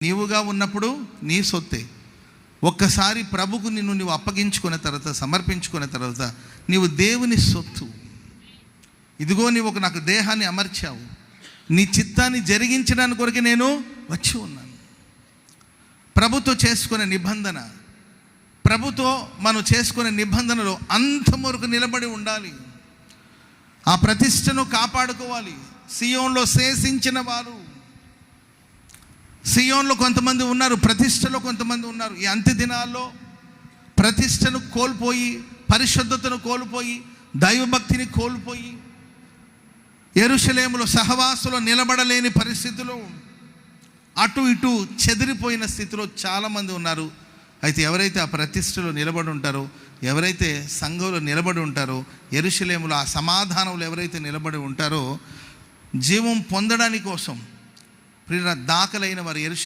నీవుగా ఉన్నప్పుడు నీ సొత్తే. ఒక్కసారి ప్రభుకు నువ్వు అప్పగించుకున్న తర్వాత, సమర్పించుకున్న తర్వాత నీవు దేవుని సొత్తు. ఇదిగో నీవు నాకు దేహాన్ని అమర్చావు, నీ చిత్తాన్ని జరిగించడానికి కొరకు నేను వచ్చి ఉన్నాను. ప్రభుతో చేసుకునే నిబంధన, ప్రభుతో మనం చేసుకునే నిబంధనలో అంతం వరకు నిలబడి ఉండాలి. ఆ ప్రతిష్టను కాపాడుకోవాలి. సియోన్లో శేషించిన వారు, సియోన్లో కొంతమంది ఉన్నారు, ప్రతిష్టలో కొంతమంది ఉన్నారు. ఈ అంత్య దినాల్లో ప్రతిష్టను కోల్పోయి, పరిశుద్ధతను కోల్పోయి, దైవభక్తిని కోల్పోయి, యెరూషలేములో సహవాసంలో నిలబడలేని పరిస్థితిలో, అటు ఇటు చెదిరిపోయిన స్థితిలో చాలామంది ఉన్నారు. అయితే ఎవరైతే ఆ ప్రతిష్టలో నిలబడి ఉంటారో, ఎవరైతే సంఘంలో నిలబడి ఉంటారో, యెరూషలేములో ఆ సమాధానంలో ఎవరైతే నిలబడి ఉంటారో, జీవం పొందడానికి కోసం దాఖలైన వారు